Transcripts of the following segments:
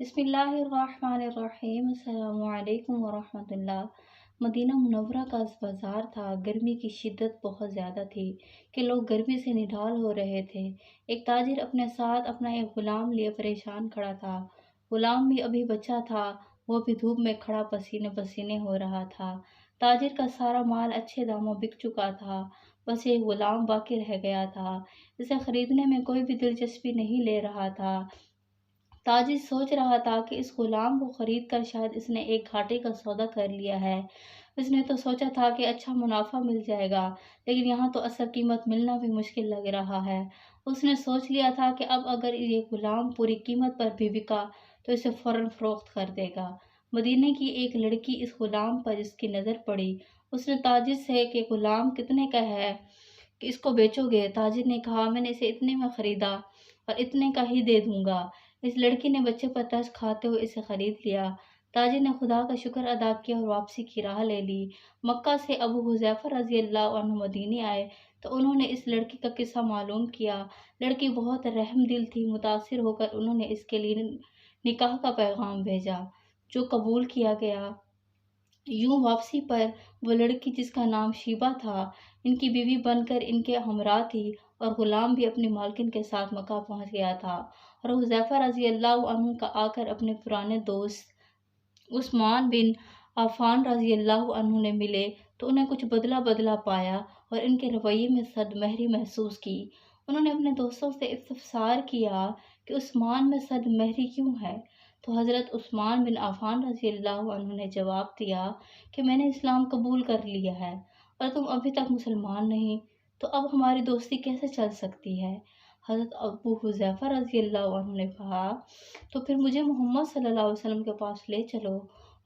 بسم اللہ الرحمن الرحیم۔ السلام علیکم ورحمۃ اللہ۔ مدینہ منورہ کا بازار تھا۔ گرمی کی شدت بہت زیادہ تھی کہ لوگ گرمی سے نڈھال ہو رہے تھے۔ ایک تاجر اپنے ساتھ اپنا ایک غلام لیے پریشان کھڑا تھا۔ غلام بھی ابھی بچہ تھا، وہ بھی دھوپ میں کھڑا پسینے پسینے ہو رہا تھا۔ تاجر کا سارا مال اچھے داموں بک چکا تھا، بس ایک غلام باقی رہ گیا تھا۔ اسے خریدنے میں کوئی بھی دلچسپی نہیں لے رہا تھا۔ تاجر سوچ رہا تھا کہ اس غلام کو خرید کر شاید اس نے ایک گھاٹے کا سودا کر لیا ہے۔ اس نے تو سوچا تھا کہ اچھا منافع مل جائے گا، لیکن یہاں تو اصل قیمت ملنا بھی مشکل لگ رہا ہے۔ اس نے سوچ لیا تھا کہ اب اگر یہ غلام پوری قیمت پر بھی بکا تو اسے فوراً فروخت کر دے گا۔ مدینے کی ایک لڑکی اس غلام پر اس کی نظر پڑی۔ اس نے تاجر سے کہ غلام کتنے کا ہے کہ اس کو بیچو گے؟ تاجر نے کہا، میں نے اسے اتنے میں خریدا اور اتنے کا ہی دے دوں گا۔ اس لڑکی نے بچے پر ترس کھاتے ہوئے اسے خرید لیا۔ تاجر نے خدا کا شکر ادا کیا اور واپسی کی راہ لے لی۔ مکہ سے ابو حذیفہ رضی اللہ عنہ مدینے آئے تو انہوں نے اس لڑکی کا قصہ معلوم کیا۔ لڑکی بہت رحم دل تھی۔ متاثر ہو کر انہوں نے اس کے لیے نکاح کا پیغام بھیجا، جو قبول کیا گیا۔ یوں واپسی پر وہ لڑکی، جس کا نام شیبہ تھا، ان کی بیوی بن کر ان کے ہمراہ تھی، اور غلام بھی اپنی مالکن کے ساتھ مکہ پہنچ گیا تھا۔ اور حذیفہ رضی اللہ عنہ کا آ کر اپنے پرانے دوست عثمان بن عفان رضی اللہ عنہ نے ملے تو انہیں کچھ بدلا بدلا پایا اور ان کے رویے میں صد مہری محسوس کی۔ انہوں نے اپنے دوستوں سے استفسار کیا کہ عثمان میں صد مہری کیوں ہے؟ تو حضرت عثمان بن عفان رضی اللہ عنہ نے جواب دیا کہ میں نے اسلام قبول کر لیا ہے اور تم ابھی تک مسلمان نہیں، تو اب ہماری دوستی کیسے چل سکتی ہے؟ حضرت ابو حذیفہ رضی اللہ عنہ نے کہا، تو پھر مجھے محمد صلی اللہ علیہ وسلم کے پاس لے چلو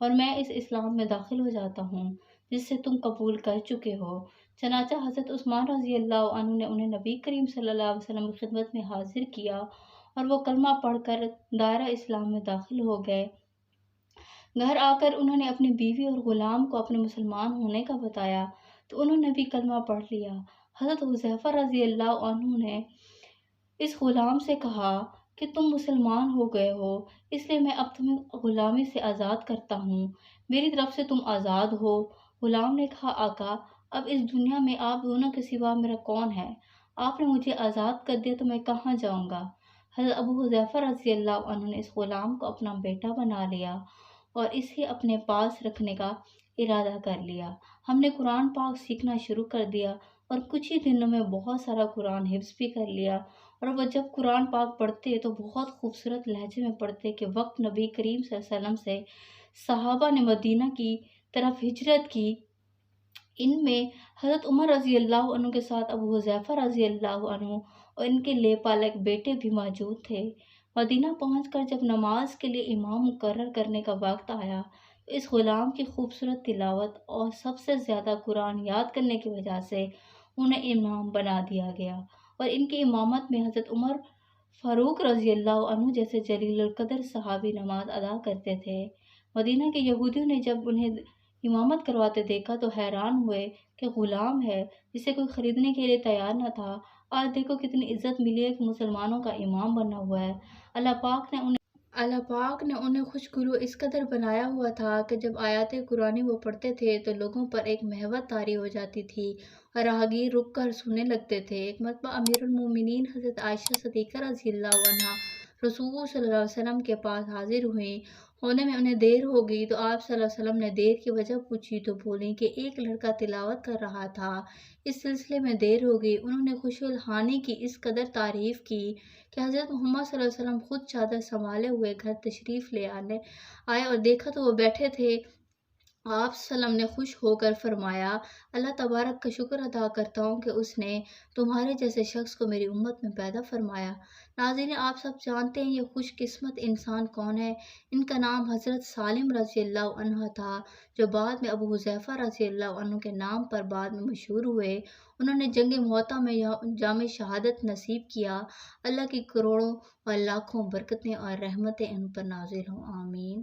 اور میں اس اسلام میں داخل ہو جاتا ہوں جس سے تم قبول کر چکے ہو۔ چنانچہ حضرت عثمان رضی اللہ عنہ نے انہیں نبی کریم صلی اللہ علیہ وسلم کی خدمت میں حاضر کیا اور وہ کلمہ پڑھ کر دائرہ اسلام میں داخل ہو گئے۔ گھر آ کر انہوں نے اپنی بیوی اور غلام کو اپنے مسلمان ہونے کا بتایا تو انہوں نے بھی کلمہ پڑھ لیا۔ حضرت حذیفہ رضی اللہ عنہ نے اس غلام سے کہا کہ تم مسلمان ہو گئے ہو، اس لیے میں اب تمہیں غلامی سے آزاد کرتا ہوں، میری طرف سے تم آزاد ہو۔ غلام نے کہا، آقا، اب اس دنیا میں آپ دونوں کے سوا میرا کون ہے؟ آپ نے مجھے آزاد کر دیا تو میں کہاں جاؤں گا؟ حضرت ابو حذیفہ رضی اللہ عنہ نے اس غلام کو اپنا بیٹا بنا لیا اور اسے اپنے پاس رکھنے کا ارادہ کر لیا۔ ہم نے قرآن پاک سیکھنا شروع کر دیا اور کچھ ہی دنوں میں بہت سارا قرآن حفظ بھی کر لیا، اور وہ جب قرآن پاک پڑھتے تو بہت خوبصورت لہجے میں پڑھتے کہ وقت نبی کریم صلی اللہ علیہ وسلم سے صحابہ نے مدینہ کی طرف ہجرت کی۔ ان میں حضرت عمر رضی اللہ عنہ کے ساتھ ابو حذیفہ رضی اللہ عنہ اور ان کے لیپالک بیٹے بھی موجود تھے۔ مدینہ پہنچ کر جب نماز کے لیے امام مقرر کرنے کا وقت آیا تو اس غلام کی خوبصورت تلاوت اور سب سے زیادہ قرآن یاد کرنے کی وجہ سے انہیں امام بنا دیا گیا، اور ان کی امامت میں حضرت عمر فاروق رضی اللہ عنہ جیسے جلیل القدر صحابی نماز ادا کرتے تھے۔ مدینہ کے یہودیوں نے جب انہیں امامت کرواتے دیکھا تو حیران ہوئے کہ غلام ہے جسے کوئی خریدنے کے لیے تیار نہ تھا، آج دیکھو کتنی عزت ملی ہے کہ مسلمانوں کا امام بنا ہوا ہے۔ اللہ پاک نے انہیں خوشگلو اس قدر بنایا ہوا تھا کہ جب آیات قرآنی وہ پڑھتے تھے تو لوگوں پر ایک محبت طاری ہو جاتی تھی اور راہگیر رک کر سننے لگتے تھے۔ ایک مرتبہ امیر المومنین حضرت عائشہ صدیقہ رضی اللہ عنہا رسول صلی اللہ علیہ وسلم کے پاس حاضر ہوئیں۔ ہونے میں انہیں دیر ہو گئی تو آپ صلی اللہ علیہ وسلم نے دیر کی وجہ پوچھی تو بولیں کہ ایک لڑکا تلاوت کر رہا تھا، اس سلسلے میں دیر ہو گئی۔ انہوں نے خوش الحانی کی اس قدر تعریف کی کہ حضرت محمد صلی اللہ علیہ وسلم خود چادر سنبھالے ہوئے گھر تشریف لے آئے اور دیکھا تو وہ بیٹھے تھے۔ آپ صلی اللہ علیہ وسلم نے خوش ہو کر فرمایا، اللہ تبارک کا شکر ادا کرتا ہوں کہ اس نے تمہارے جیسے شخص کو میری امت میں پیدا فرمایا۔ ناظرین، آپ سب جانتے ہیں یہ خوش قسمت انسان کون ہے؟ ان کا نام حضرت سالم رضی اللہ عنہ تھا، جو بعد میں ابو حذیفہ رضی اللہ عنہ کے نام پر بعد میں مشہور ہوئے۔ انہوں نے جنگ مؤتہ میں جام شہادت نصیب کیا۔ اللہ کی کروڑوں اور لاکھوں برکتیں اور رحمتیں ان پر نازل ہوں، آمین۔